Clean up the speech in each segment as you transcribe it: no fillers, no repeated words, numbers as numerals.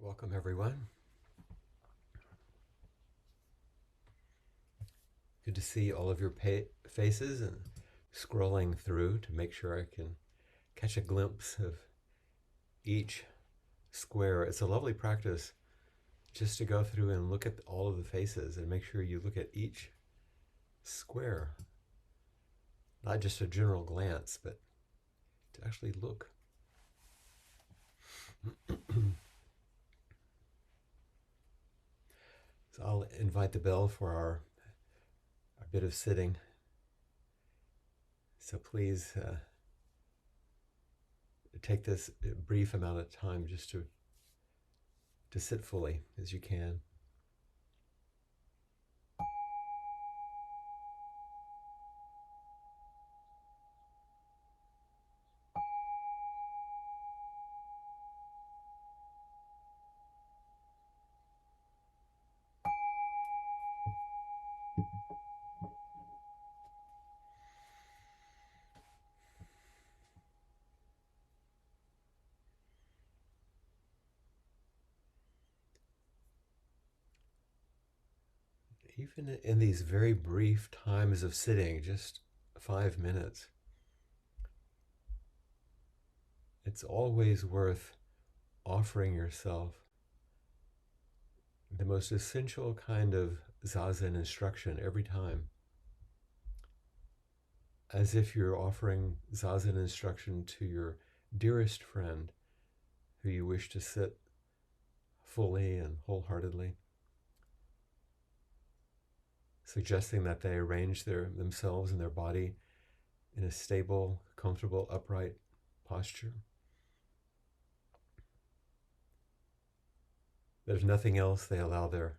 Welcome, everyone. Good to see all of your faces and scrolling through to make sure I can catch a glimpse of each square. It's a lovely practice just to go through and look at all of the faces and make sure you look at each square. Not just a general glance, but to actually look. So I'll invite the bell for our bit of sitting. So please take this brief amount of time just to sit fully as you can. Even in these very brief times of sitting, just 5 minutes, it's always worth offering yourself the most essential kind of zazen instruction every time, as if you're offering zazen instruction to your dearest friend who you wish to sit fully and wholeheartedly, suggesting that they arrange themselves and their body in a stable, comfortable, upright posture. There's nothing else. They allow their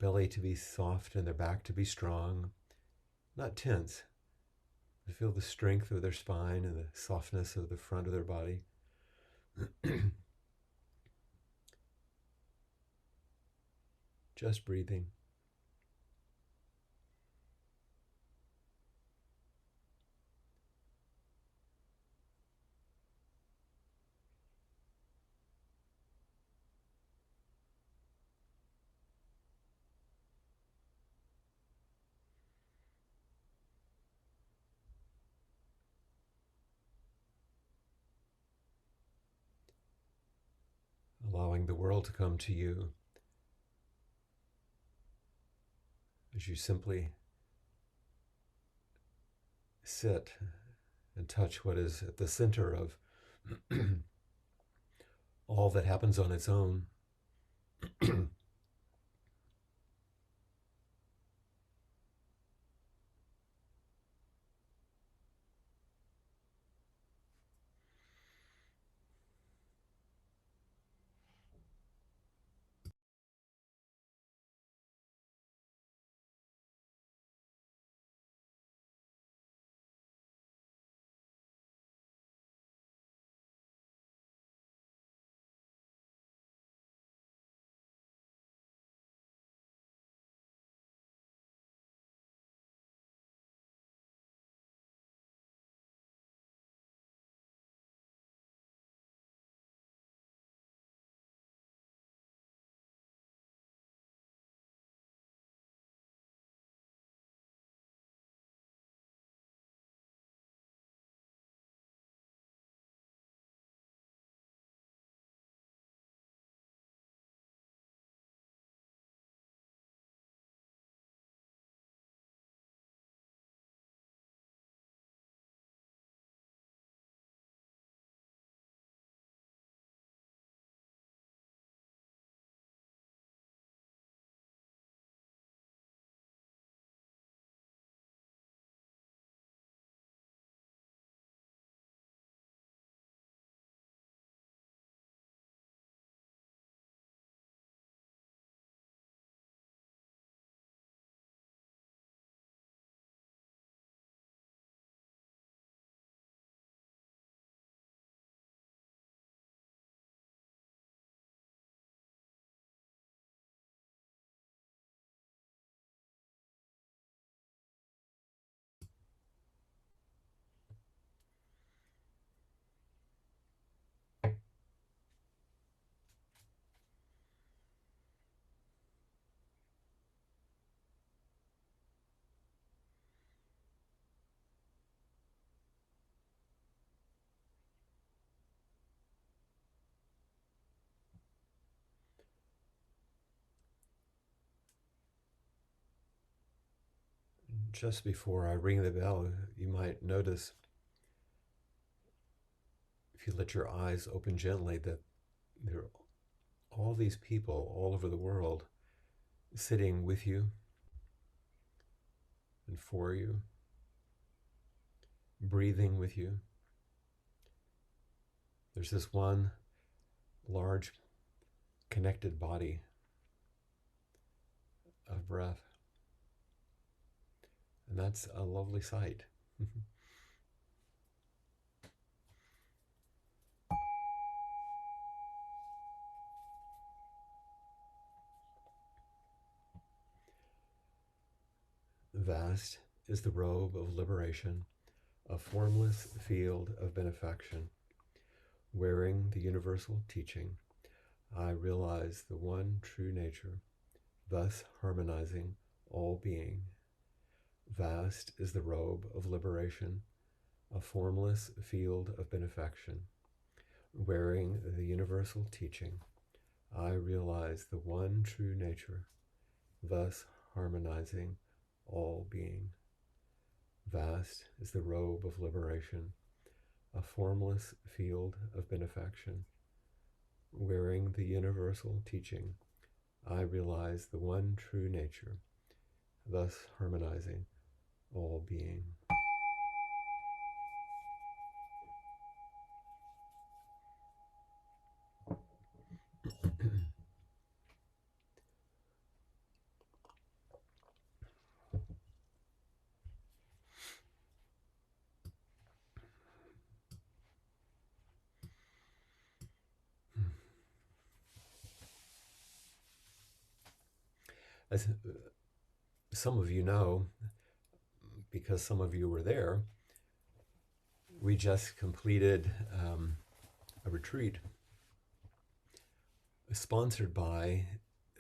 belly to be soft and their back to be strong, not tense, but feel the strength of their spine and the softness of the front of their body. Just breathing. Allowing the world to come to you as you simply sit and touch what is at the center of all that happens on its own. Just before I ring the bell, you might notice, if you let your eyes open gently, that there are all these people all over the world sitting with you and for you, breathing with you. There's this one large connected body of breath, and that's a lovely sight. Vast is the robe of liberation, a formless field of benefaction. Wearing the universal teaching, I realize the one true nature, thus harmonizing all being. Vast is the robe of liberation, a formless field of benefaction. Wearing the universal teaching, I realize the one true nature, thus harmonizing all being. Vast is the robe of liberation, a formless field of benefaction. Wearing the universal teaching, I realize the one true nature, thus harmonizing all being. As some of you know, because some of you were there, we just completed a retreat sponsored by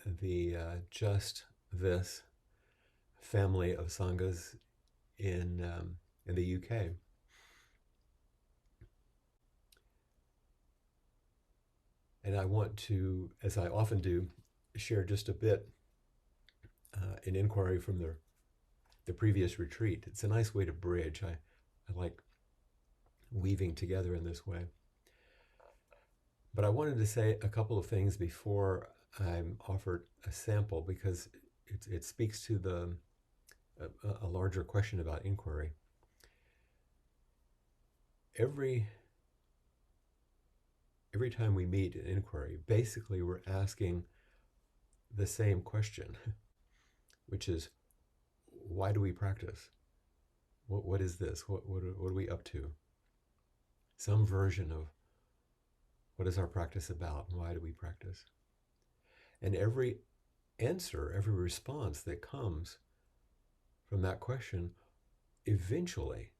the Just This family of sanghas in the UK. And I want to, as I often do, share just a bit an inquiry from the previous retreat. It's a nice way to bridge. I like weaving together in this way. But I wanted to say a couple of things before I'm offered a sample, because it speaks to a larger question about inquiry. Every time we meet in inquiry, basically we're asking the same question, which is, why do we practice? What is this? What are we up to? Some version of what is our practice about? Why do we practice? And every answer, every response that comes from that question eventually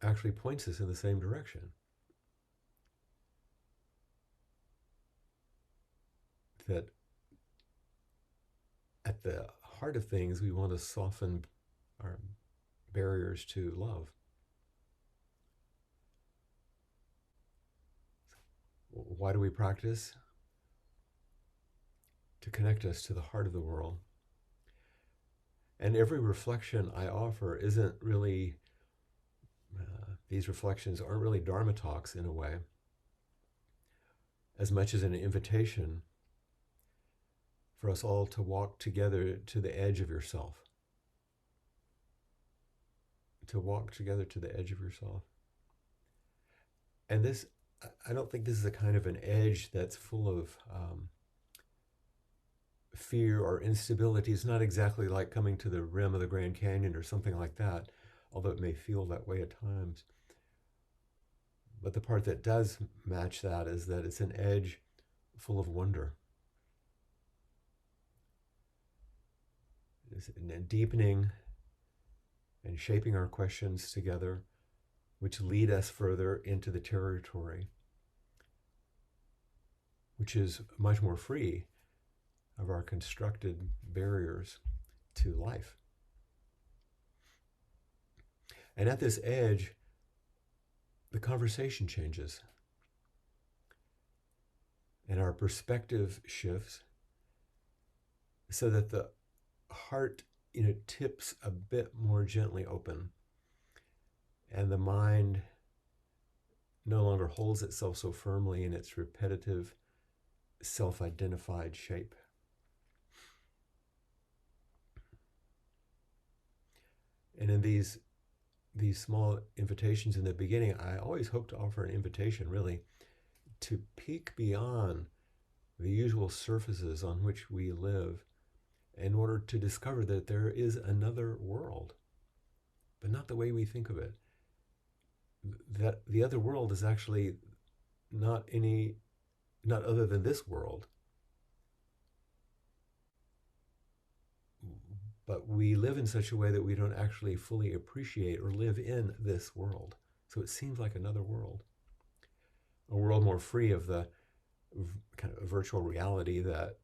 actually points us in the same direction. That at the heart of things, we want to soften our barriers to love. Why do we practice? To connect us to the heart of the world. And every reflection I offer isn't really, these reflections aren't really Dharma talks in a way, as much as an invitation for us all to walk together to the edge of yourself. To walk together to the edge of yourself. And this, I don't think this is a kind of an edge that's full of fear or instability. It's not exactly like coming to the rim of the Grand Canyon or something like that, although it may feel that way at times. But the part that does match that is that it's an edge full of wonder. It's deepening and shaping our questions together, which lead us further into the territory, which is much more free of our constructed barriers to life. And at this edge, the conversation changes and our perspective shifts so that the heart tips a bit more gently open, and the mind no longer holds itself so firmly in its repetitive, self-identified shape. And in these small invitations in the beginning, I always hope to offer an invitation, really, to peek beyond the usual surfaces on which we live in order to discover that there is another world, but not the way we think of it. That the other world is actually not other than this world, but we live in such a way that we don't actually fully appreciate or live in this world. So it seems like another world, a world more free of the kind of virtual reality that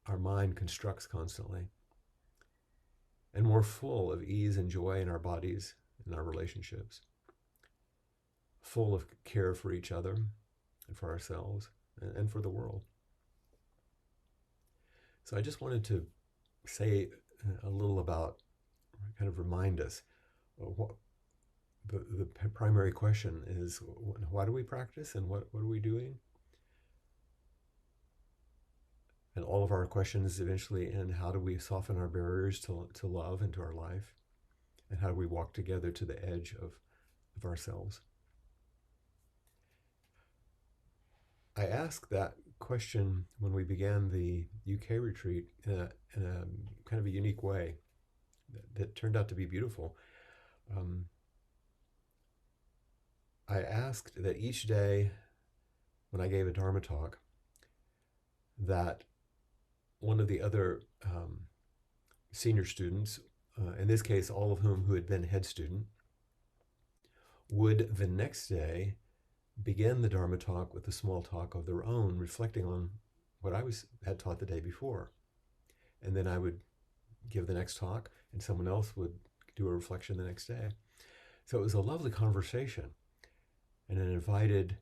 our mind constructs constantly, and more full of ease and joy in our bodies and our relationships, full of care for each other and for ourselves and for the world. So I just wanted to say a little about, kind of remind us what the primary question is: why do we practice, and what are we doing? And all of our questions eventually end: how do we soften our barriers to love and to our life? And how do we walk together to the edge of ourselves? I asked that question when we began the UK retreat in a kind of a unique way that turned out to be beautiful. I asked that each day when I gave a Dharma talk, that one of the other senior students, in this case, all of whom who had been head student, would the next day begin the Dharma talk with a small talk of their own, reflecting on what I had taught the day before. And then I would give the next talk, and someone else would do a reflection the next day. So it was a lovely conversation, and it invited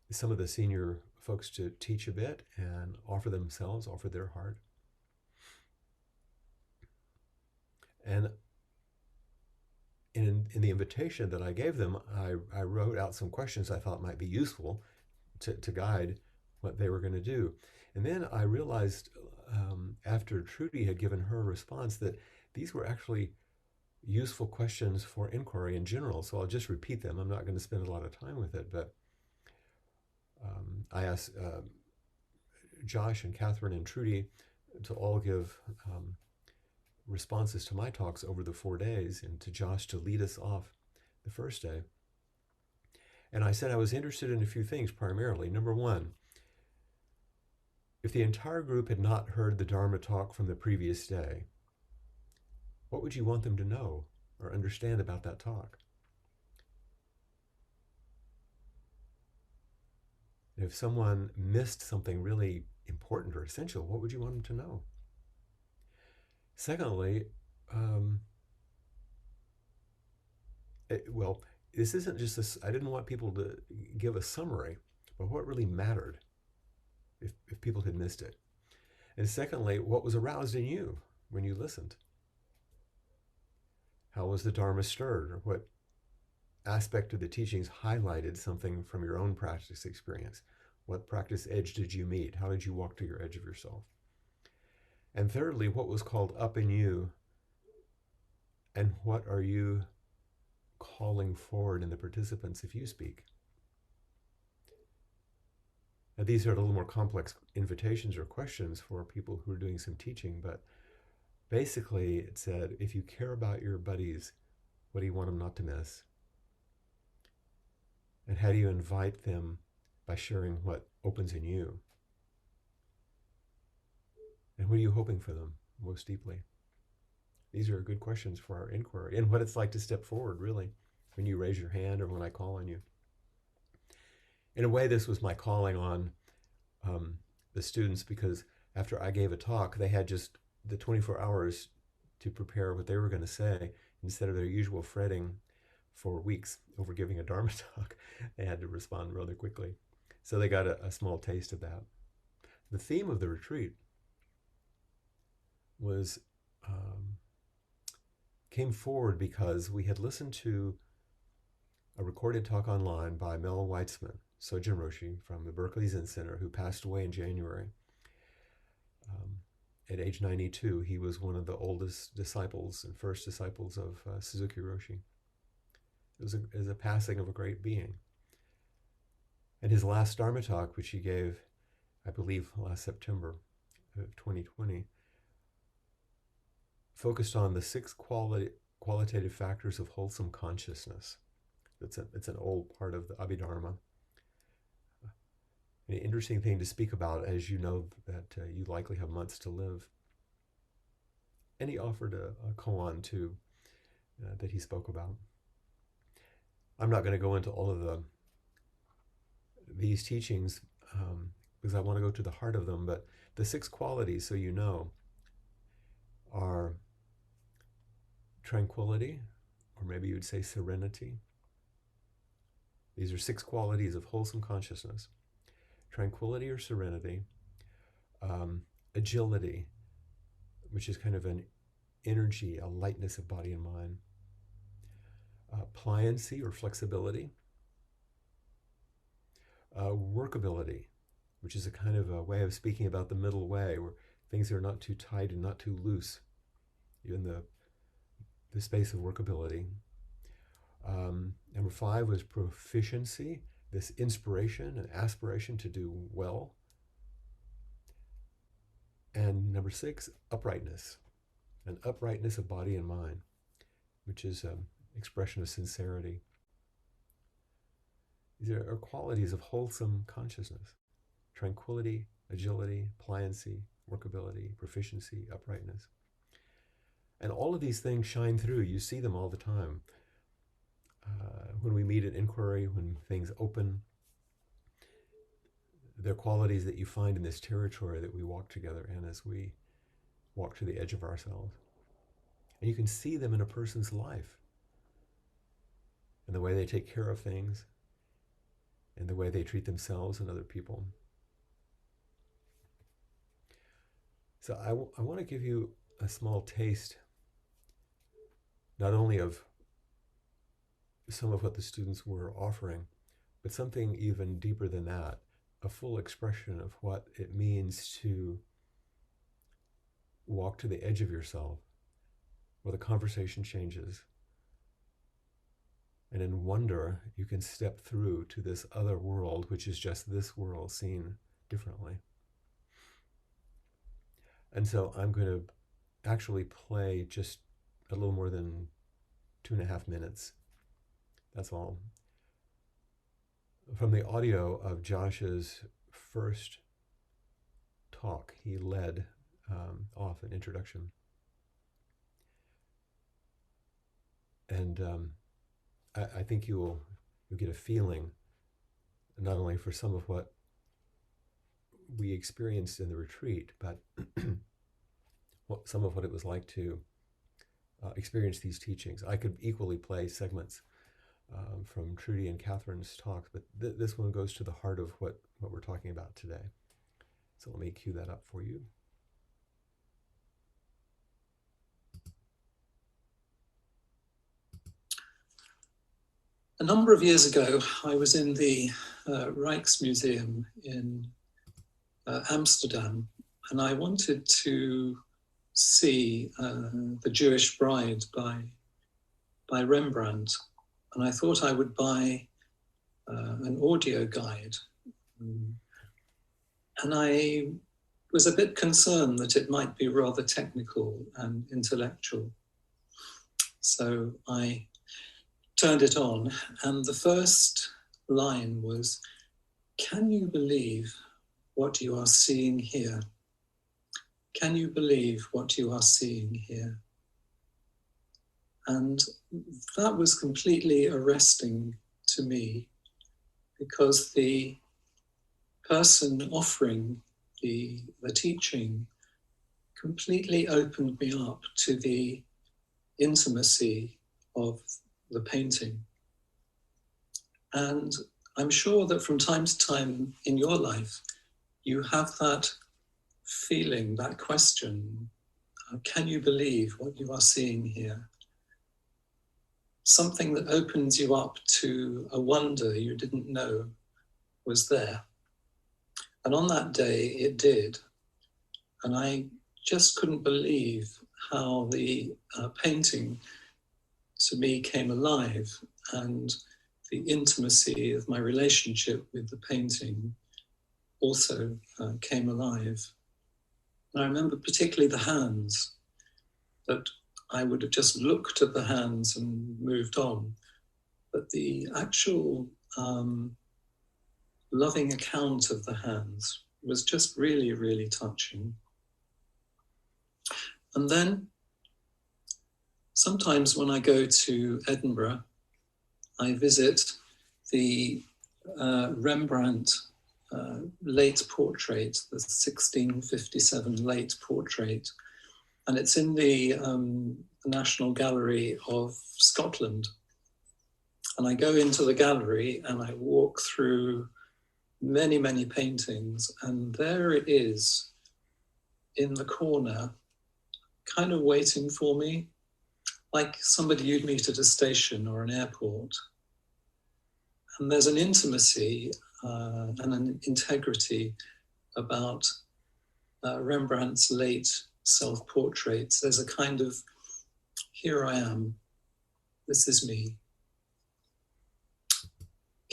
some of the senior folks to teach a bit and offer their heart. And in the invitation that I gave them, I wrote out some questions I thought might be useful to guide what they were going to do. And then I realized, after Trudy had given her response, that these were actually useful questions for inquiry in general. So I'll just repeat them. I'm not going to spend a lot of time with it, but I asked Josh and Catherine and Trudy to all give responses to my talks over the 4 days, and to Josh to lead us off the first day. And I said I was interested in a few things primarily. Number one, if the entire group had not heard the Dharma talk from the previous day, what would you want them to know or understand about that talk? If someone missed something really important or essential, what would you want them to know? Secondly, this isn't just this. I didn't want people to give a summary, but what really mattered if people had missed it. And secondly, what was aroused in you when you listened? How was the Dharma stirred? Or what aspect of the teachings highlighted something from your own practice experience? What practice edge did you meet? How did you walk to your edge of yourself? And thirdly, what was called up in you, and what are you calling forward in the participants if you speak? Now, these are a little more complex invitations or questions for people who are doing some teaching, but basically it said, if you care about your buddies, what do you want them not to miss? And how do you invite them by sharing what opens in you? And what are you hoping for them most deeply? These are good questions for our inquiry, and what it's like to step forward, really, when you raise your hand or when I call on you. In a way, this was my calling on the students, because after I gave a talk, they had just the 24 hours to prepare what they were going to say, instead of their usual fretting for weeks over giving a Dharma talk. They had to respond rather quickly. So they got a small taste of that. The theme of the retreat was came forward because we had listened to a recorded talk online by Mel Weitzman, Sojin Roshi from the Berkeley Zen Center, who passed away in January. At age 92, he was one of the oldest disciples and first disciples of Suzuki Roshi. It was a passing of a great being. And his last Dharma talk, which he gave, I believe, last September of 2020, focused on the six qualitative factors of wholesome consciousness. It's an old part of the Abhidharma. An interesting thing to speak about, as you know that you likely have months to live. And he offered a koan too that he spoke about. I'm not going to go into all of these teachings because I want to go to the heart of them, but the six qualities, so you know, are tranquility, or maybe you would say serenity. These are six qualities of wholesome consciousness. Tranquility or serenity, agility, which is kind of an energy, a lightness of body and mind, pliancy or flexibility, workability, which is a kind of a way of speaking about the middle way, where things are not too tight and not too loose, in the space of workability. Number 5 was proficiency, this inspiration and aspiration to do well. And number 6, uprightness, an uprightness of body and mind, which is an expression of sincerity. These are qualities of wholesome consciousness: tranquility, agility, pliancy, workability, proficiency, uprightness. And all of these things shine through. You see them all the time. When we meet at inquiry, when things open, they're qualities that you find in this territory that we walk together in as we walk to the edge of ourselves. And you can see them in a person's life, in the way they take care of things, in the way they treat themselves and other people. So I want to give you a small taste, not only of some of what the students were offering, but something even deeper than that, a full expression of what it means to walk to the edge of yourself, where the conversation changes. And in wonder, you can step through to this other world, which is just this world seen differently. And so I'm going to actually play just a little more than 2.5 minutes. That's all. From the audio of Josh's first talk, he led off an introduction. And I think you'll get a feeling, not only for some of what we experienced in the retreat, but some of what it was like to experience these teachings. I could equally play segments from Trudy and Catherine's talks, but this one goes to the heart of what we're talking about today. So let me cue that up for you. A number of years ago, I was in the Rijksmuseum in Amsterdam, and I wanted to see The Jewish Bride by Rembrandt. And I thought I would buy an audio guide. And I was a bit concerned that it might be rather technical and intellectual. So I turned it on, and the first line was, "Can you believe what you are seeing here? Can you believe what you are seeing here?" And that was completely arresting to me, because the person offering the teaching completely opened me up to the intimacy of the painting. And I'm sure that from time to time in your life, you have that feeling, that question, Can you believe what you are seeing here? Something that opens you up to a wonder you didn't know was there. And on that day, it did. And I just couldn't believe how the painting to me came alive, and the intimacy of my relationship with the painting also came alive. And I remember particularly the hands, that I would have just looked at the hands and moved on. But the actual loving account of the hands was just really, really touching. And then sometimes when I go to Edinburgh, I visit the Rembrandt late portrait, the 1657 late portrait, and it's in the National Gallery of Scotland. And I go into the gallery and I walk through many, many paintings, and there it is in the corner, kind of waiting for me, like somebody you'd meet at a station or an airport. And there's an intimacy and an integrity about Rembrandt's late self-portraits. There's a kind of, here I am, this is me.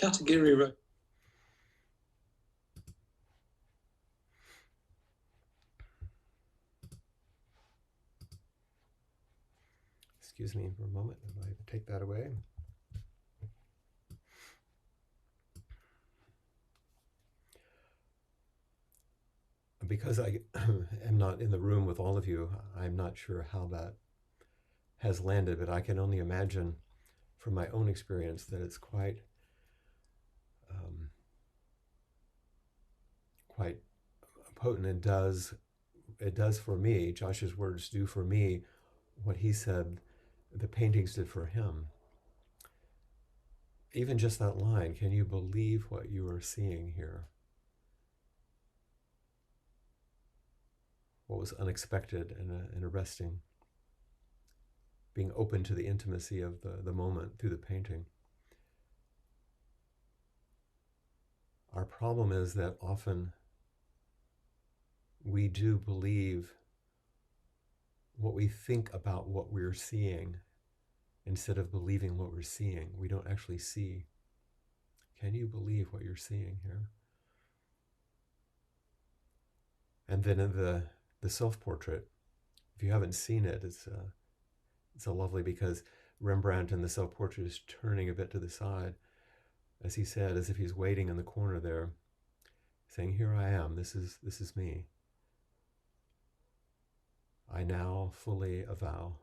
Katagiri wrote. Excuse me for a moment. I might take that away. Because I am not in the room with all of you, I'm not sure how that has landed, but I can only imagine from my own experience that it's quite potent. It does for me, Josh's words do for me what he said the paintings did for him. Even just that line, can you believe what you are seeing here? What was unexpected and arresting, being open to the intimacy of the moment through the painting. Our problem is that often we do believe what we think about what we're seeing instead of believing what we're seeing. We don't actually see. Can you believe what you're seeing here? And then in the self-portrait, if you haven't seen it, it's a lovely, because Rembrandt in the self-portrait is turning a bit to the side, as he said, as if he's waiting in the corner there, saying, here I am, this is me. I now fully avow.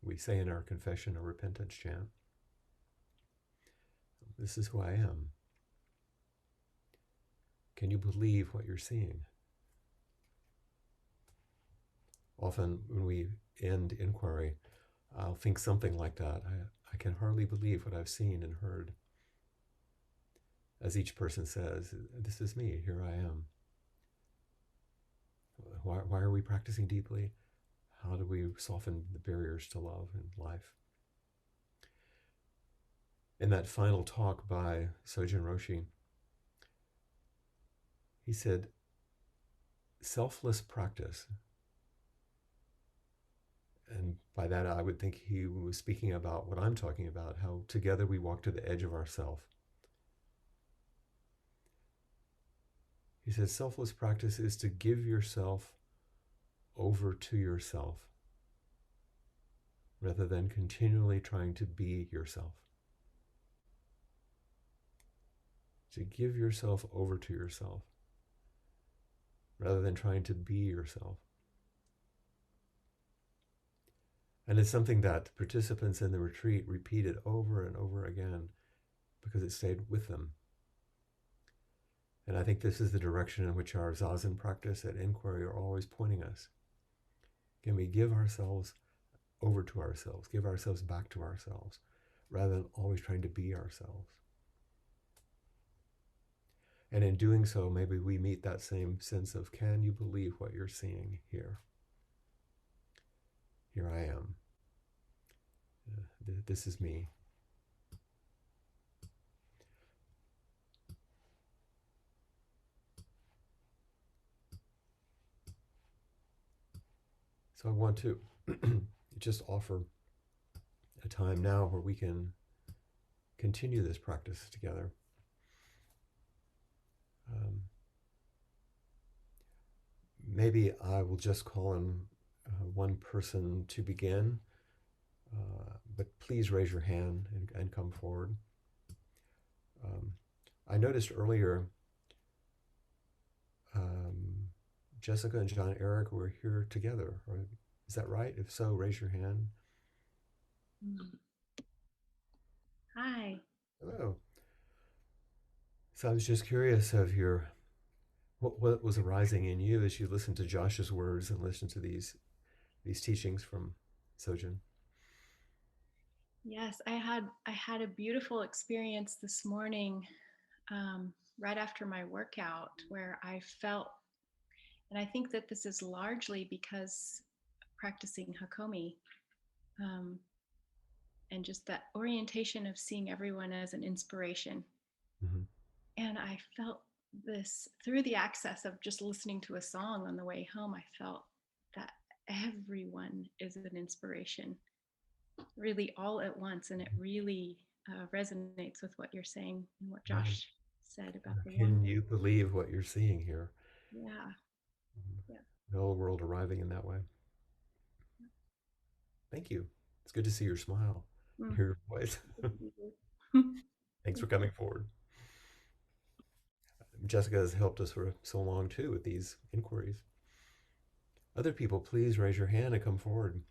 We say in our confession or repentance chant, this is who I am. Can you believe what you're seeing? Often when we end inquiry, I'll think something like that. I can hardly believe what I've seen and heard. As each person says, this is me, here I am. Why are we practicing deeply? How do we soften the barriers to love and life? In that final talk by Sojin Roshi, he said, selfless practice. And by that, I would think he was speaking about what I'm talking about, how together we walk to the edge of ourself. He says, selfless practice is to give yourself over to yourself rather than continually trying to be yourself. To give yourself over to yourself rather than trying to be yourself. And it's something that participants in the retreat repeated over and over again because it stayed with them. And I think this is the direction in which our Zazen practice and inquiry are always pointing us. Can we give ourselves over to ourselves, give ourselves back to ourselves, rather than always trying to be ourselves? And in doing so, maybe we meet that same sense of, can you believe what you're seeing here? Here I am. This is me. So I want to just offer a time now where we can continue this practice together. Maybe I will just call on one person to begin, but please raise your hand and come forward. I noticed earlier Jessica and John Eric were here together. Is that right? If so, raise your hand. Hi. Hello. So I was just curious of what was arising in you as you listened to Josh's words and listened to these teachings from Sojin. Yes, I had a beautiful experience this morning, right after my workout, where I felt, and I think that this is largely because practicing Hakomi, and just that orientation of seeing everyone as an inspiration. Mm-hmm. And I felt this through the access of just listening to a song on the way home. I felt that everyone is an inspiration, really all at once, and it really resonates with what you're saying and what Josh said about the Can you believe what you're seeing here? Yeah. Mm-hmm. Yeah. The whole world arriving in that way. Yeah. Thank you. It's good to see your smile, hear your voice. Thanks for coming forward. Jessica has helped us for so long too with these inquiries. Other people, please raise your hand and come forward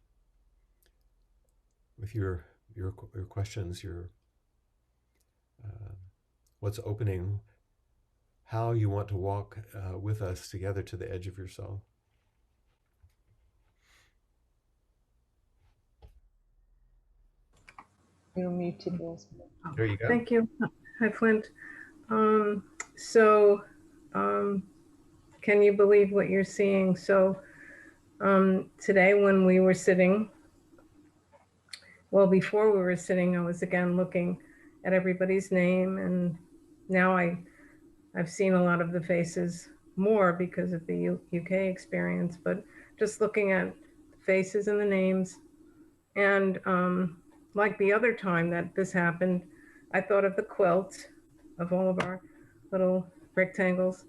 with your questions, what's opening, how you want to walk with us together to the edge of yourself. You're muted, Rose. There you go. Thank you. Hi, Flint. Can you believe what you're seeing? So today when we were sitting, well, before we were sitting, I was again looking at everybody's name, and now I've seen a lot of the faces more because of the UK experience, but just looking at faces and the names, and like the other time that this happened, I thought of the quilt of all of our little rectangles.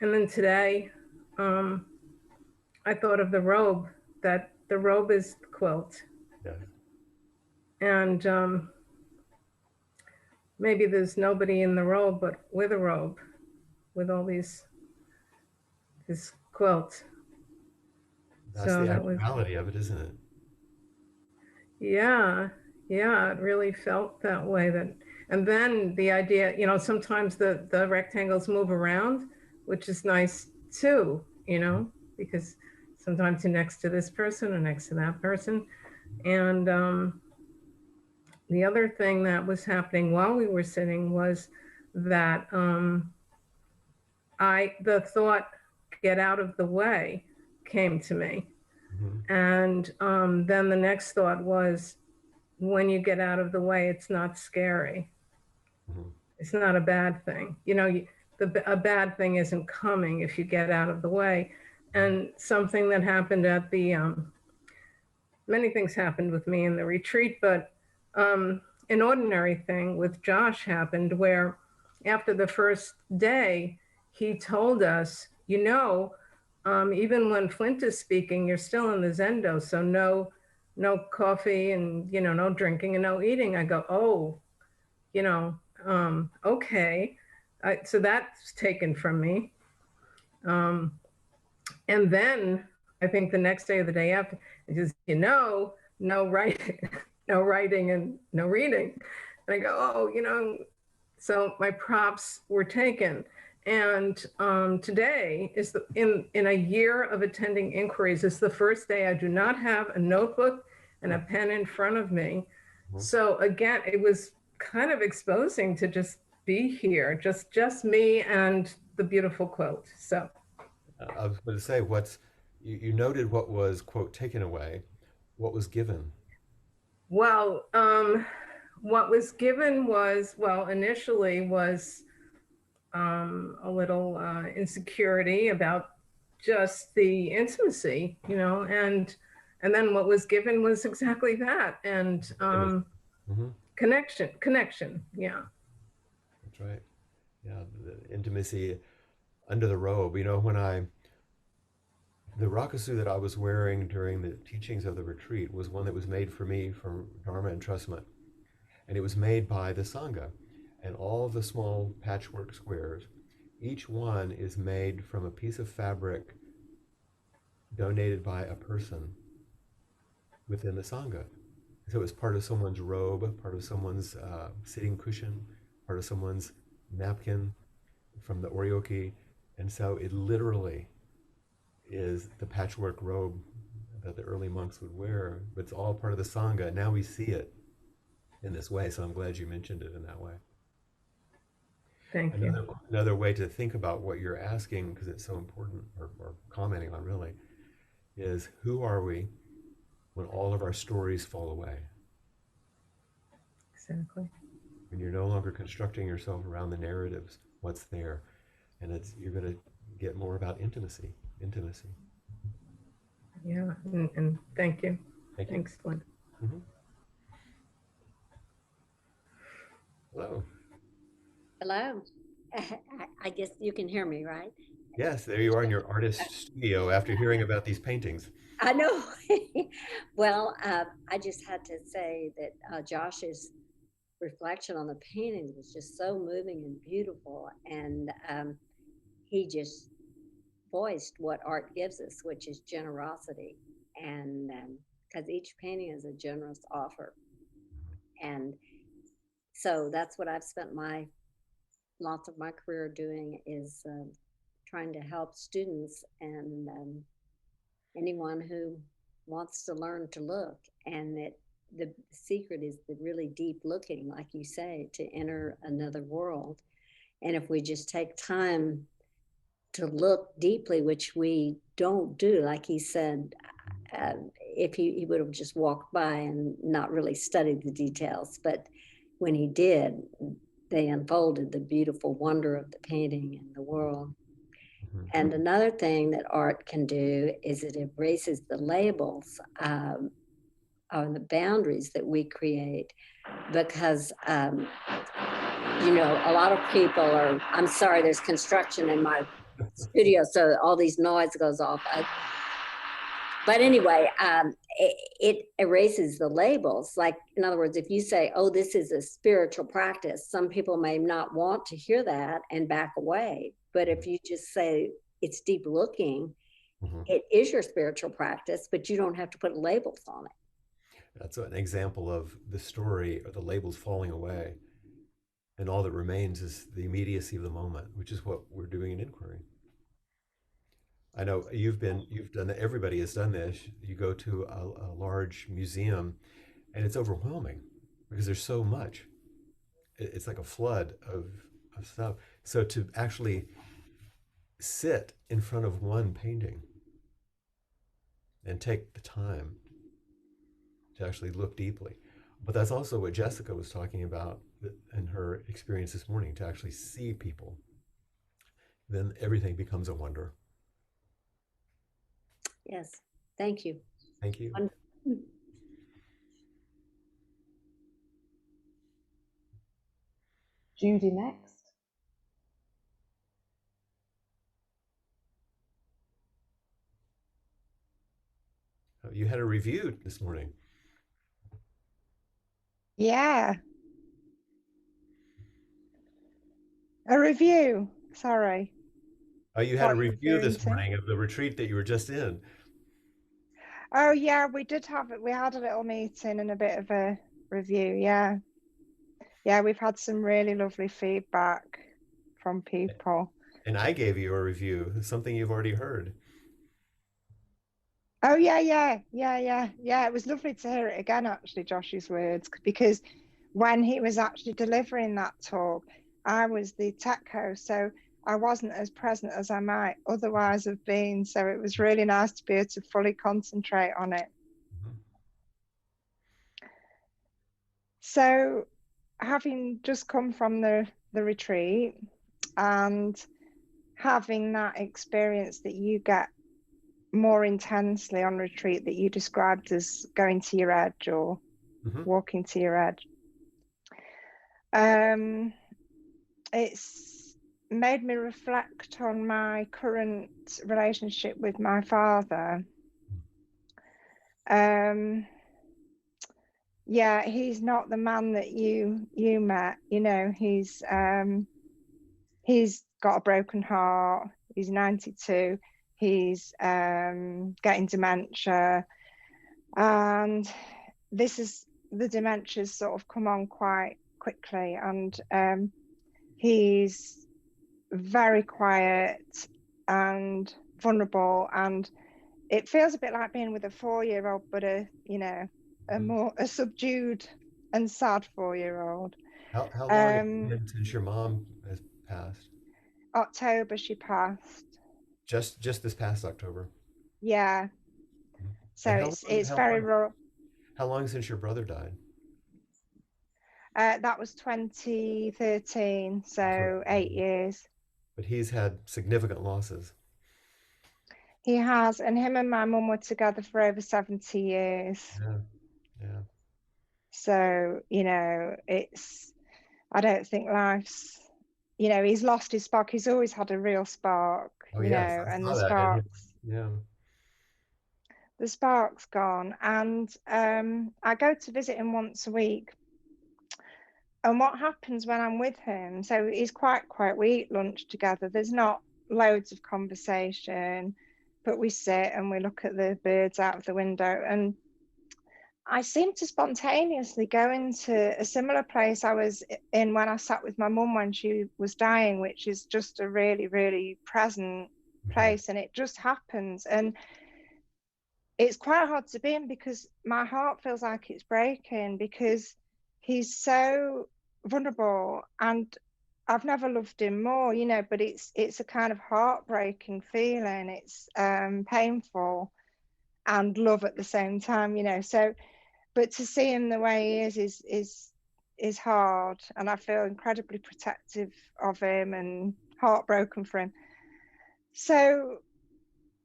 And then today, I thought of the robe, that the robe is the quilt. Yeah. And maybe there's nobody in the robe, but with a robe, with all this quilt. That's so the actuality of it, isn't it? Yeah, it really felt that way. And then the idea, sometimes the rectangles move around, which is nice too, because sometimes you're next to this person or next to that person. And the other thing that was happening while we were sitting was that the thought, get out of the way, came to me. Mm-hmm. And then the next thought was, when you get out of the way, it's not scary. Mm-hmm. It's not a bad thing. A bad thing isn't coming if you get out of the way. And something that happened at the, many things happened with me in the retreat, but an ordinary thing with Josh happened where after the first day, he told us, even when Flint is speaking, you're still in the Zendo, so no coffee and, no drinking and no eating. I go, oh, okay. So that's taken from me. And then I think the next day or the day after, it just, no writing, no writing and no reading. And I go, oh, so my props were taken. And today is in a year of attending inquiries, it's the first day I do not have a notebook and a pen in front of me. Mm-hmm. So again, it was kind of exposing to just be here, just me and the beautiful quilt. So I was going to say, you noted what was, quote, taken away, what was given? Well, what was given was, well, initially was a little insecurity about just the intimacy, you know, and then what was given was exactly that, and Mm-hmm. connection, yeah. That's right. Yeah, the intimacy under the robe. You know, the rakusu that I was wearing during the teachings of the retreat was one that was made for me from Dharma entrustment, and it was made by the Sangha. And all of the small patchwork squares, each one is made from a piece of fabric donated by a person within the Sangha. So it's part of someone's robe, part of someone's sitting cushion, part of someone's napkin from the oryoki. And so it literally is the patchwork robe that the early monks would wear, but it's all part of the Sangha. Now we see it in this way, so I'm glad you mentioned it in that way. Thank you. Another way to think about what you're asking, because it's so important, or commenting on really, is who are we when all of our stories fall away? Exactly. When you're no longer constructing yourself around the narratives, what's there? And you're going to get more about intimacy. Yeah, and thank you. Thank you. Thanks, Flint. Mm-hmm. Hello. Hello. I guess you can hear me, right? Yes, there you are in your artist studio after hearing about these paintings. I know. Well, I just had to say that Josh's reflection on the paintings was just so moving and beautiful. And he just voiced what art gives us, which is generosity. And because each painting is a generous offer. And so that's what I've spent lots of my career doing, is trying to help students and anyone who wants to learn to look. And that the secret is the really deep looking, like you say, to enter another world. And if we just take time to look deeply, which we don't do, like he said, if he would have just walked by and not really studied the details. But when he did, they unfolded the beautiful wonder of the painting and the world. Mm-hmm. And another thing that art can do is it erases the labels or the boundaries that we create, because you know, a lot of people are, I'm sorry, there's construction in my studio, so all these noise goes off. But anyway, it erases the labels. Like, in other words, if you say, oh, this is a spiritual practice, some people may not want to hear that and back away. But if you just say it's deep looking, mm-hmm. It is your spiritual practice, but you don't have to put labels on it. That's an example of the story or the labels falling away. And all that remains is the immediacy of the moment, which is what we're doing in inquiry. I know you've done that. Everybody has done this. You go to a large museum and it's overwhelming because there's so much. It's like a flood of stuff. So to actually sit in front of one painting and take the time to actually look deeply. But that's also what Jessica was talking about in her experience this morning, to actually see people. Then everything becomes a wonder. Yes. Thank you. Thank you. Judy next. You had a review this morning. Yeah. A review. Sorry. Oh, you had a review this morning of the retreat that you were just in. Oh, yeah, we did have it. We had a little meeting and a bit of a review. Yeah. Yeah, we've had some really lovely feedback from people. And I gave you a review, something you've already heard. Oh, yeah. It was lovely to hear it again, actually, Josh's words, because when he was actually delivering that talk, I was the tech host, so I wasn't as present as I might otherwise have been. So it was really nice to be able to fully concentrate on it. So having just come from the retreat and having that experience that you get more intensely on retreat that you described as going to your edge or walking to your edge, it's made me reflect on my current relationship with my father. Yeah, he's not the man that you met. You know, he's got a broken heart. He's 92. He's getting dementia, and the dementia's sort of come on quite quickly, and he's very quiet and vulnerable, and it feels a bit like being with a 4-year-old, but a subdued and sad 4-year-old. How long has it been since your mom has passed? October she passed. Just this past October. Yeah. So it's very raw. How long since your brother died? That was 2013, so 8 years. But he's had significant losses. He has, and him and my mum were together for over 70 years. Yeah. So, I don't think life's, he's lost his spark. He's always had a real spark, and the sparks. Yeah. The spark's gone. And I go to visit him once a week. And what happens when I'm with him, so he's quite quiet. We eat lunch together. There's not loads of conversation, but we sit and we look at the birds out of the window. And I seem to spontaneously go into a similar place I was in when I sat with my mum when she was dying, which is just a really, really present place. And it just happens. And it's quite hard to be in because my heart feels like it's breaking because he's so vulnerable, and I've never loved him more, but it's a kind of heartbreaking feeling. It's painful and love at the same time, so, but to see him the way he is hard, and I feel incredibly protective of him and heartbroken for him. So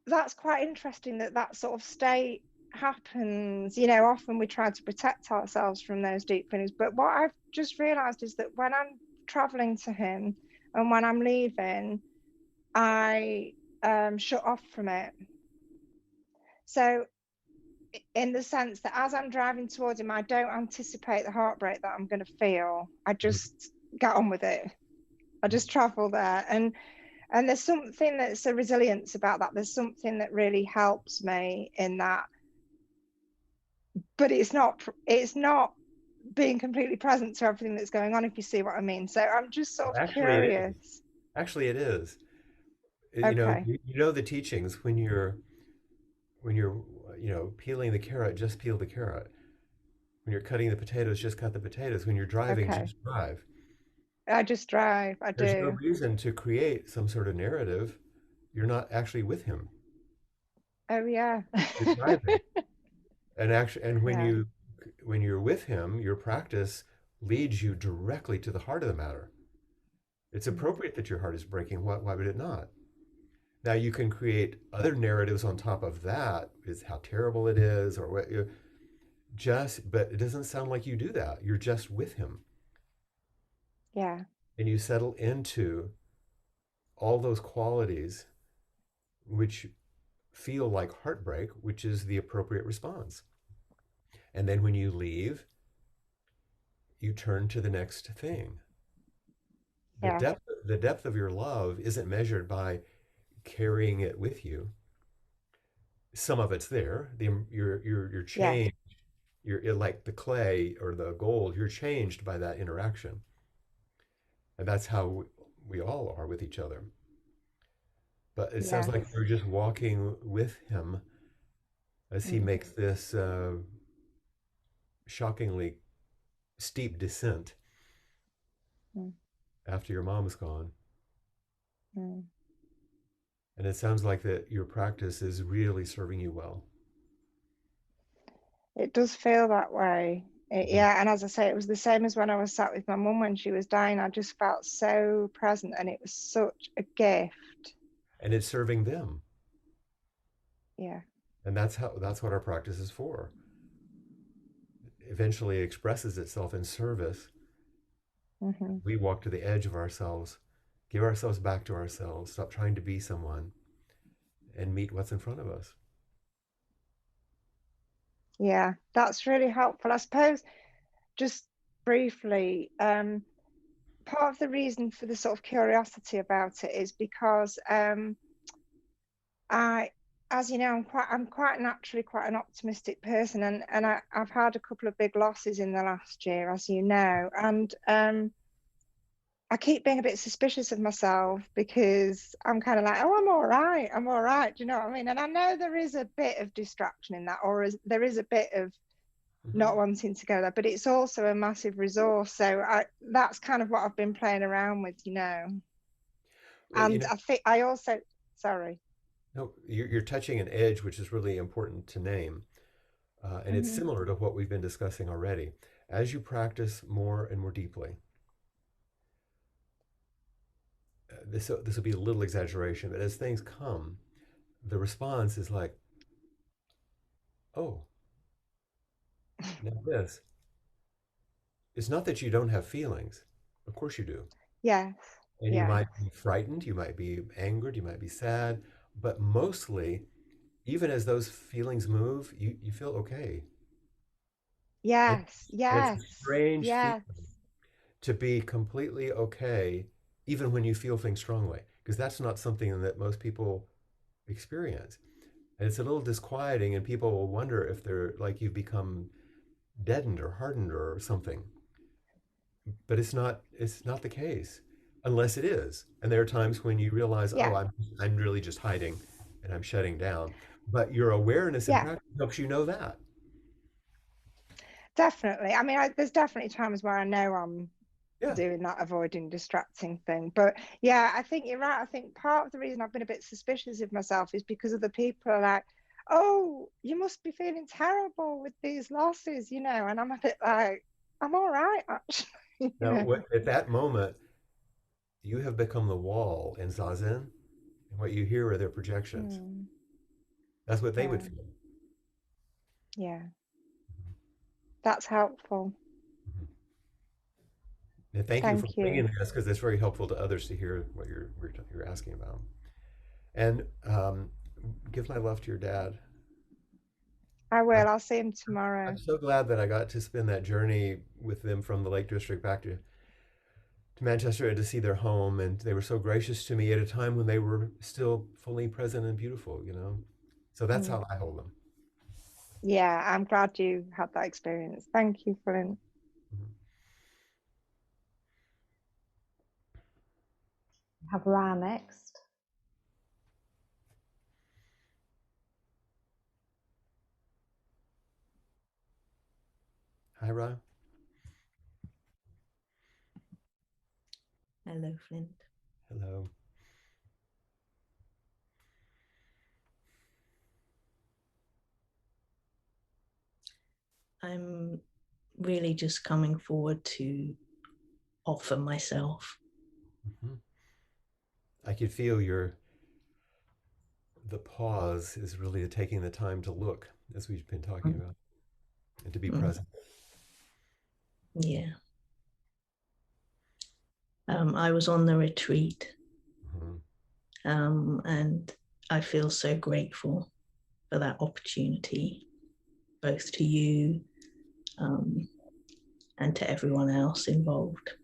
that's quite interesting that sort of state happens. Often we try to protect ourselves from those deep feelings, but what I've just realized is that when I'm traveling to him and when I'm leaving, I shut off from it. So in the sense that as I'm driving towards him, I don't anticipate the heartbreak that I'm going to feel. I just get on with it. I just travel there, and there's something that's a resilience about that. There's something that really helps me in that. But it's not being completely present to everything that's going on, if you see what I mean. So I'm just sort of curious. Actually, it is. Okay. You know the teachings when you're peeling the carrot, just peel the carrot. When you're cutting the potatoes, just cut the potatoes. When you're driving, just drive. I just drive. There's no reason to create some sort of narrative. You're not actually with him. Oh yeah. You're driving. And when you're with him, your practice leads you directly to the heart of the matter. It's appropriate that your heart is breaking. Why would it not? Now you can create other narratives on top of that, is how terrible it is, or what but it doesn't sound like you do that. You're just with him. Yeah. And you settle into all those qualities which feel like heartbreak, which is the appropriate response. And then when you leave, you turn to the next thing. The depth of your love isn't measured by carrying it with you. Some of it's there. You're changed. You're like the clay or the gold. You're changed by that interaction, and that's how we all are with each other. But it sounds like you're just walking with him as he makes this shockingly steep descent after your mom's gone. And it sounds like that your practice is really serving you well. It does feel that way. Yeah, and as I say, it was the same as when I was sat with my mum when she was dying. I just felt so present, and it was such a gift. And it's serving them. Yeah. And that's what our practice is for. Eventually it expresses itself in service. Mm-hmm. We walk to the edge of ourselves, give ourselves back to ourselves, stop trying to be someone, and meet what's in front of us. Yeah, that's really helpful. I suppose just briefly, part of the reason for the sort of curiosity about it is because I, as you know, I'm quite naturally quite an optimistic person, and I've had a couple of big losses in the last year, as you know, and I keep being a bit suspicious of myself because I'm kind of like, oh, I'm all right. I'm all right. Do you know what I mean? And I know there is a bit of distraction in that, or there is a bit of not wanting to go there, but it's also a massive resource. So that's kind of what I've been playing around with, you know. Well, And I think I also, sorry. no, you're touching an edge which is really important to name. And it's similar to what we've been discussing already. As you practice more and more deeply, this will be a little exaggeration, but as things come, the response is like, oh, now this. It's not that you don't have feelings. Of course you do. Yes. And you Yes. might be frightened, you might be angered, you might be sad, but mostly, even as those feelings move, you feel okay. And, Yes. and it's Yes. a strange feeling Yes. to be completely okay, even when you feel things strongly, because that's not something that most people experience. And it's a little disquieting, and people will wonder if they're like you've become deadened or hardened or something. But it's not the case unless it is. And there are times when you realize, oh, Yeah. I'm really just hiding and I'm shutting down. But your awareness and Yeah. practice helps you know that. Definitely. I mean, there's definitely times where I know I'm Yeah. doing that avoiding distracting thing, but yeah, I think you're right. I think part of the reason I've been a bit suspicious of myself is because other people are like, oh, you must be feeling terrible with these losses, you know, and I'm a bit like, I'm all right actually. You Now, know. at that moment, you have become the wall in Zazen, and what you hear are their projections. That's what they would Yeah, feel. yeah, that's helpful. And thank you for Thank you. bringing this because it's very helpful to others to hear what you're asking about. And give my love to your dad. I I'm, will. I'll see him tomorrow. I'm so glad that I got to spend that journey with them from the Lake District back to Manchester and to see their home. And they were so gracious to me at a time when they were still fully present and beautiful, you know? So that's how I hold them. Yeah, I'm glad you had that experience. Thank you, Flint. Have Ra next. Hi, Ra. Hello, Flint. Hello. I'm really just coming forward to offer myself. I could feel the pause is really taking the time to look, as we've been talking about, and to be present. Yeah. I was on the retreat, and I feel so grateful for that opportunity, both to you and to everyone else involved.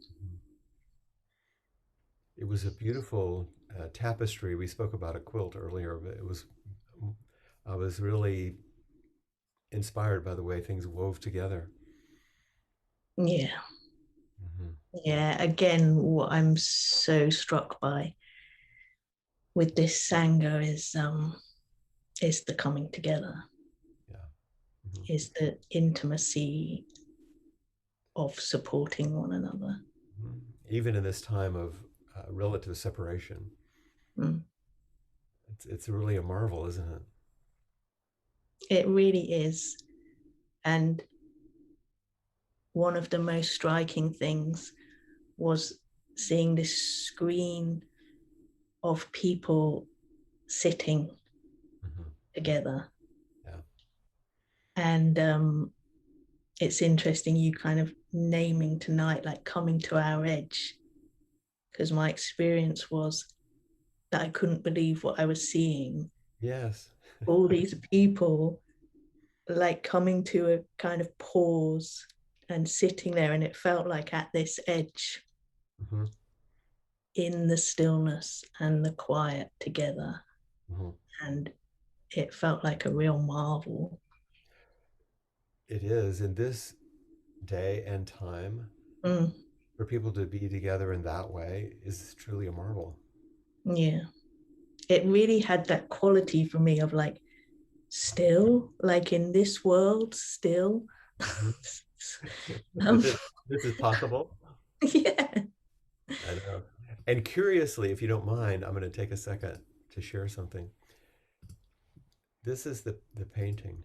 It was a beautiful tapestry. We spoke about a quilt earlier, but I was really inspired by the way things wove together. Yeah. Yeah. Again, what I'm so struck by with this Sangha is the coming together. Yeah. Is the intimacy of supporting one another. Even in this time of relative separation. It's really a marvel, isn't it? It really is. And one of the most striking things was seeing this screen of people sitting together. Yeah. And it's interesting you kind of naming tonight, like coming to our edge, because my experience was that I couldn't believe what I was seeing. Yes. All these people like coming to a kind of pause and sitting there, and it felt like at this edge in the stillness and the quiet together. And it felt like a real marvel. It is in this day and time for people to be together in that way is truly a marvel. Yeah, it really had that quality for me of like still, like in this world still. This is possible. Yeah. I know. And curiously, if you don't mind, I'm going to take a second to share something. This is the painting.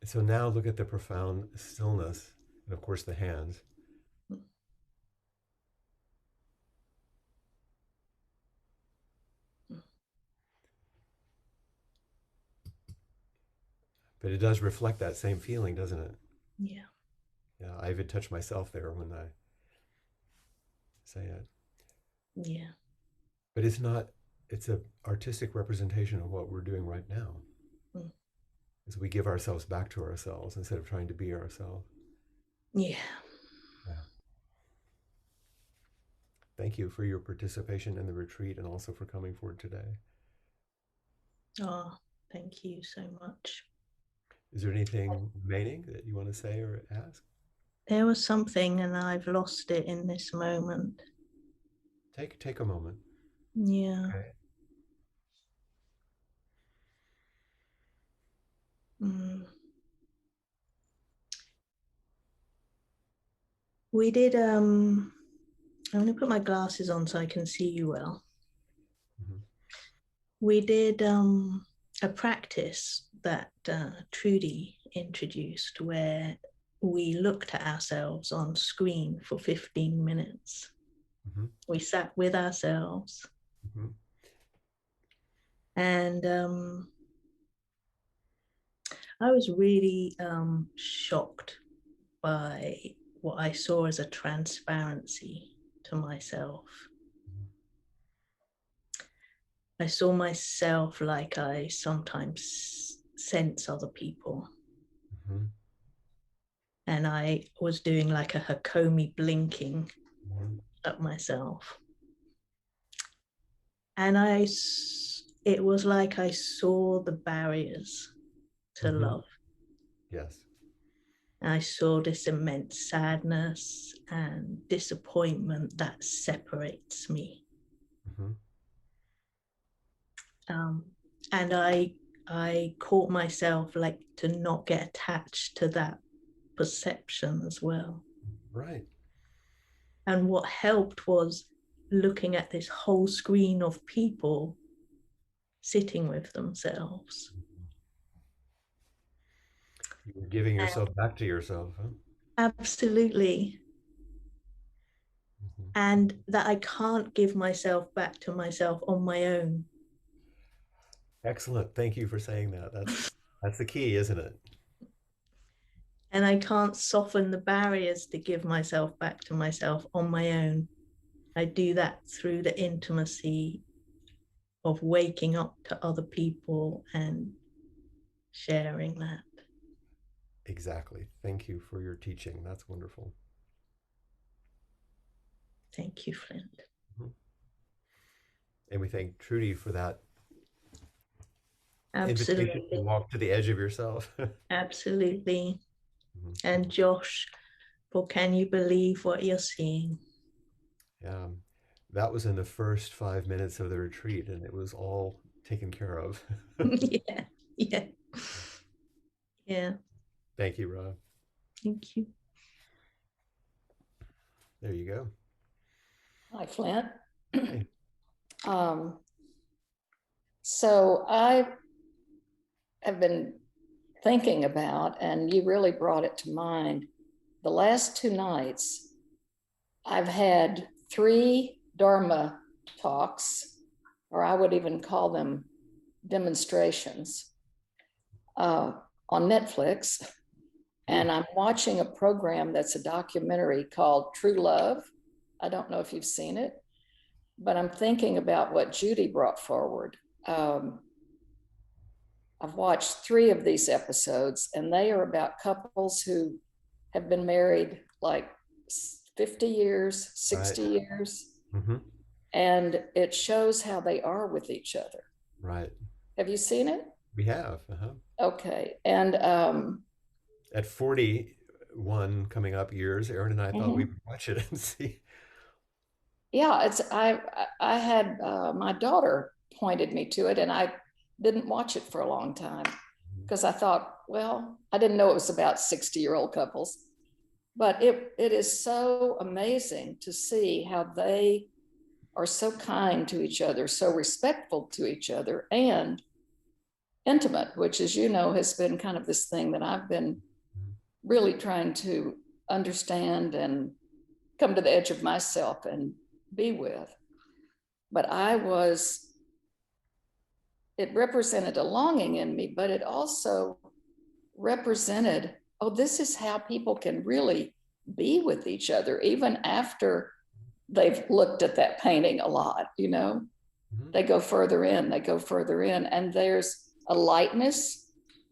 So now look at the profound stillness and of course the hands. But it does reflect that same feeling, doesn't it? Yeah. Yeah, I even touch myself there when I say it. Yeah. But it's not, it's an artistic representation of what we're doing right now. As we give ourselves back to ourselves instead of trying to be ourselves. Yeah. Yeah. Thank you for your participation in the retreat and also for coming forward today. Oh, thank you so much. Is there anything remaining that you want to say or ask? There was something and I've lost it in this moment. Take a moment. Yeah. Okay. We did I'm going to put my glasses on so I can see you well. We did a practice that Trudy introduced where we looked at ourselves on screen for 15 minutes. We sat with ourselves. And I was really shocked by what I saw as a transparency to myself. I saw myself like I sometimes sense other people. And I was doing like a Hakomi blinking at myself. And it was like I saw the barriers to love. Yes. And I saw this immense sadness and disappointment that separates me. And I caught myself like to not get attached to that perception as well. Right. And what helped was looking at this whole screen of people sitting with themselves. You're giving yourself back to yourself, huh? Absolutely. And that I can't give myself back to myself on my own. Excellent. Thank you for saying that. That's the key, isn't it? And I can't soften the barriers to give myself back to myself on my own. I do that through the intimacy of waking up to other people and sharing that. Exactly. Thank you for your teaching. That's wonderful. Thank you, Flint. And we thank Trudy for that Absolutely. invitation to walk to the edge of yourself. Absolutely. And Josh, for can you believe what you're seeing? Yeah, that was in the first 5 minutes of the retreat, and it was all taken care of. Yeah. Thank you, Rob. Thank you. There you go. Hi, Flint. Hey. So I have been thinking about, and you really brought it to mind, the last 2 nights, I've had 3 Dharma talks, or I would even call them demonstrations, on Netflix. And I'm watching a program that's a documentary called True Love. I don't know if you've seen it, but I'm thinking about what Judy brought forward. I've watched 3 of these episodes, and they are about couples who have been married like 50 years, 60 Right. years, Mm-hmm. and it shows how they are with each other. Right. Have you seen it? We have. Okay. And at 41 coming up years, Aaron and I thought we would watch it and see. Yeah, it's I had my daughter pointed me to it, and I didn't watch it for a long time because I thought, well, I didn't know it was about 60-year-old couples, but it is so amazing to see how they are so kind to each other, so respectful to each other, and intimate, which, as you know, has been kind of this thing that I've been really trying to understand and come to the edge of myself and be with. But it represented a longing in me, but it also represented, oh, this is how people can really be with each other, even after they've looked at that painting a lot, They go further in, and there's a lightness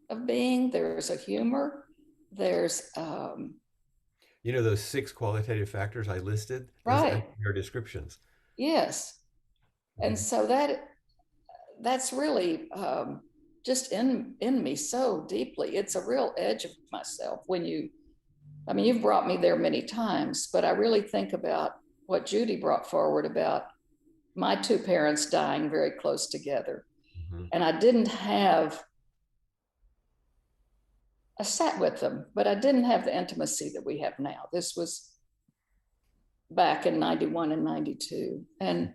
of being, there's a humor, there's those 6 qualitative factors I listed, right, your descriptions. Yes. And so that's really just in me so deeply. It's a real edge of myself when you've brought me there many times, but I really think about what Judy brought forward about my 2 parents dying very close together. And I sat with them, but I didn't have the intimacy that we have now. This was back in 91 and 92. And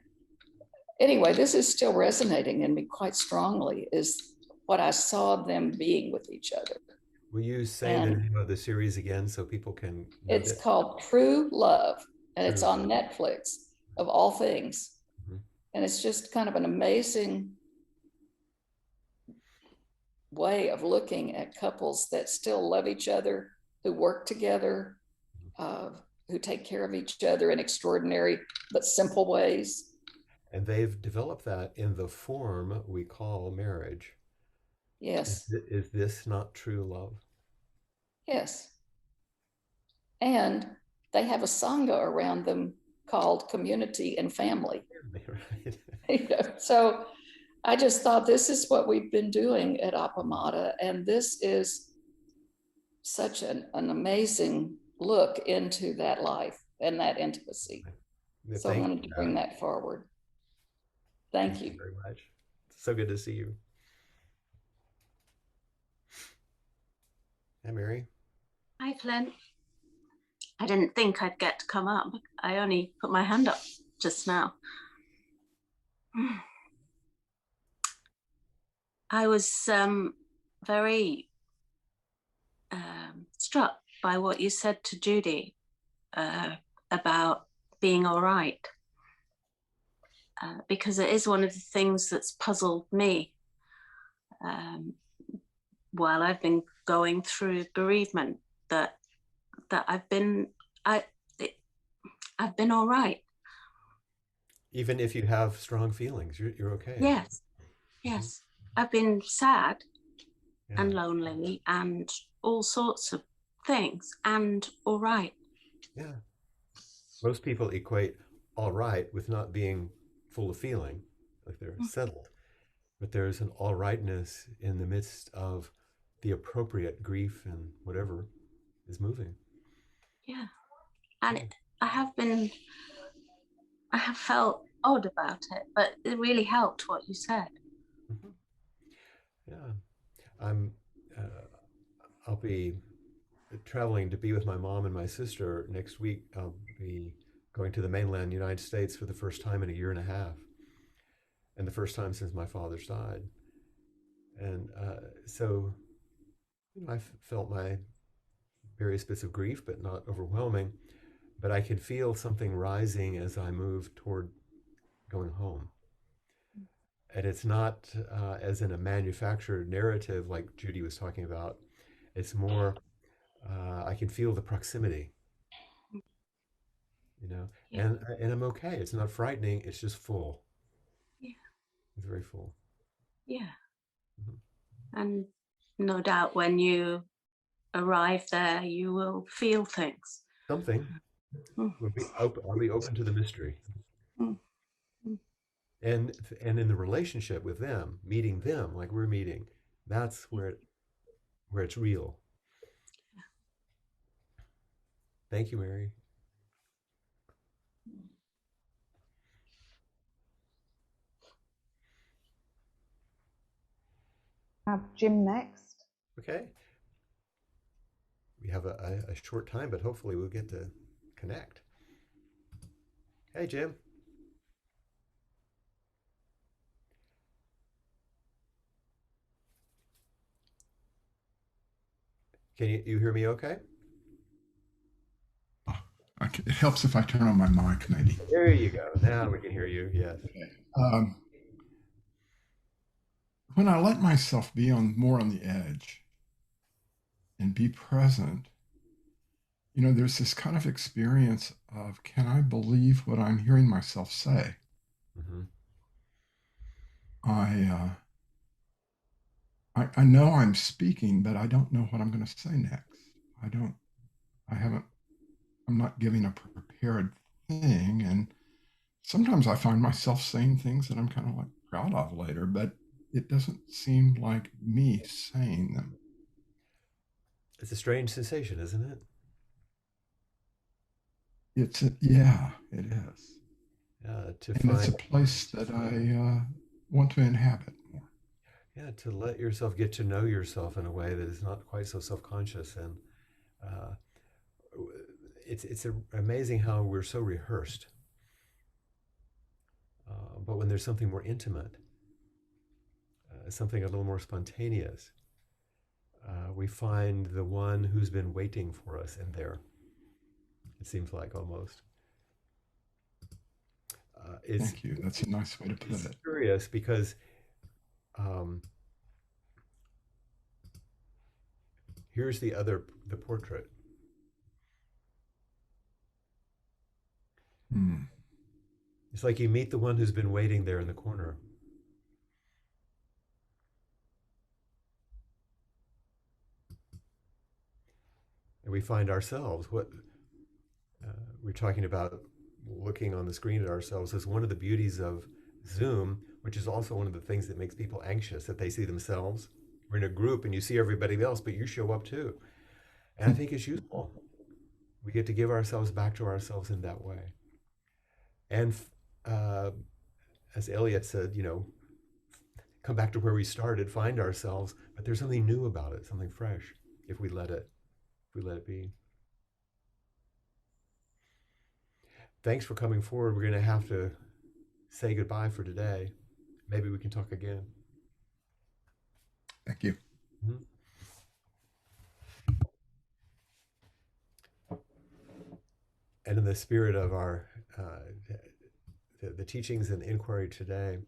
anyway, this is still resonating in me quite strongly, is what I saw them being with each other. Will you say the name of the series again so people can know It's called True Love, and it's on Netflix, of all things. And it's just kind of an amazing way of looking at couples that still love each other, who work together, who take care of each other in extraordinary but simple ways. And they've developed that in the form we call marriage. Yes. Is this not true love? Yes. And they have a sangha around them called community and family. Right. So I just thought, this is what we've been doing at Appamada, and this is such an amazing look into that life and that intimacy. So I wanted to bring that forward. Thank you very much. It's so good to see you. Hi, Mary. Hi, Flint. I didn't think I'd get to come up. I only put my hand up just now. I was very struck by what you said to Judy about being all right, because it is one of the things that's puzzled me while I've been going through bereavement, that I've been all right. Even if you have strong feelings, you're okay. Yes. I've been sad and lonely and all sorts of things, and all right. Yeah. Most people equate all right with not being full of feeling, like they're settled. But there's an all rightness in the midst of the appropriate grief and whatever is moving. Yeah. And I have felt odd about it, but it really helped what you said. Yeah. I'll be traveling to be with my mom and my sister next week. I'll be going to the mainland United States for the first time in a year and a half. and the first time since my father's died. And so I felt my various bits of grief, but not overwhelming. But I could feel something rising as I moved toward going home. And it's not as in a manufactured narrative like Judy was talking about. It's more, I can feel the proximity, Yeah. and I'm okay. It's not frightening. It's just full. Yeah. It's very full. Yeah. Mm-hmm. And no doubt when you arrive there, you will feel things. Something. I'll be open to the mystery. Mm. Mm. And in the relationship with them, meeting them like we're meeting, that's where it's real. Thank you, Mary. Have Jim next. Okay. We have a short time, but hopefully we'll get to connect. Hey, Jim. Can you hear me okay? Okay. It helps if I turn on my mic, maybe. There you go. Now we can hear you. Yes. Okay. When I let myself be more on the edge and be present, there's this kind of experience of, can I believe what I'm hearing myself say? Mm-hmm. I know I'm speaking, but I don't know what I'm going to say next. I'm not giving a prepared thing. And sometimes I find myself saying things that I'm kind of like proud of later, but it doesn't seem like me saying them. It's a strange sensation, isn't it? Yeah, it is. It's a place that I want to inhabit more. Yeah, to let yourself get to know yourself in a way that is not quite so self-conscious. And it's amazing how we're so rehearsed. But when there's something more intimate, something a little more spontaneous, we find the one who's been waiting for us in there. It seems like almost. Thank you. That's a nice way to put it. It's curious because here's the portrait. It's like you meet the one who's been waiting there in the corner. And we find ourselves, what we're talking about, looking on the screen at ourselves, is one of the beauties of Zoom, which is also one of the things that makes people anxious, that they see themselves. We're in a group and you see everybody else, but you show up too. And I think it's useful. We get to give ourselves back to ourselves in that way. And as Elliot said, come back to where we started, find ourselves, but there's something new about it, something fresh, if we let it be. Thanks for coming forward. We're going to have to say goodbye for today. Maybe we can talk again. Thank you. Mm-hmm. And in the spirit of our the teachings and inquiry today,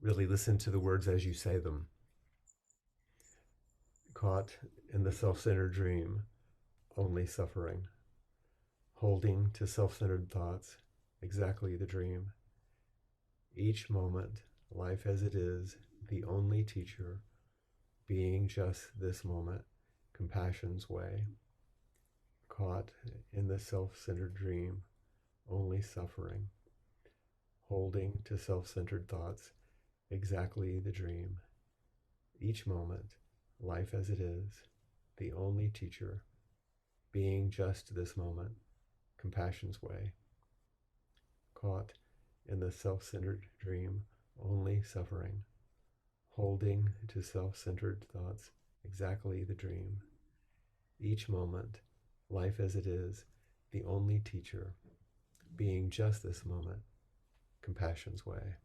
really listen to the words as you say them. Caught in the self-centered dream, only suffering. Holding to self-centered thoughts, exactly the dream. Each moment, life as it is, the only teacher, being just this moment, compassion's way. Caught in the self-centered dream, only suffering. Holding to self-centered thoughts, exactly the dream. Each moment, life as it is, the only teacher, being just this moment, compassion's way. Caught in the self-centered dream, only suffering. Holding to self-centered thoughts, exactly the dream. Each moment, life as it is, the only teacher, being just this moment, compassion's way.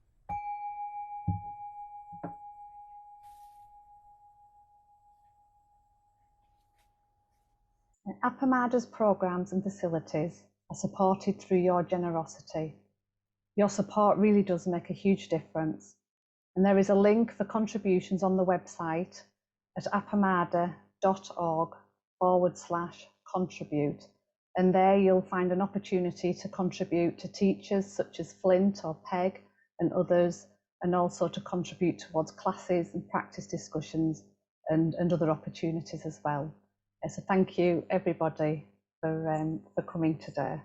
Appamada's programs and facilities are supported through your generosity. Your support really does make a huge difference. And there is a link for contributions on the website at appamada.org/contribute. And there you'll find an opportunity to contribute to teachers such as Flint or Peg and others, and also to contribute towards classes and practice discussions and other opportunities as well. So thank you everybody for coming today.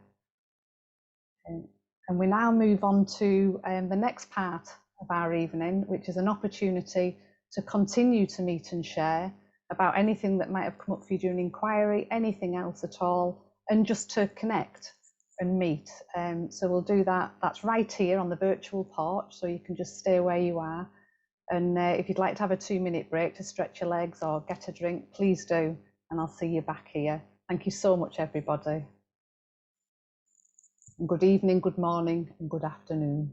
And we now move on to the next part of our evening, which is an opportunity to continue to meet and share about anything that might have come up for you during inquiry, anything else at all, and just to connect and meet. So we'll do that. That's right here on the virtual porch, so you can just stay where you are. And if you'd like to have a 2-minute break to stretch your legs or get a drink, please do. And I'll see you back here. Thank you so much, everybody. And good evening, good morning, and good afternoon.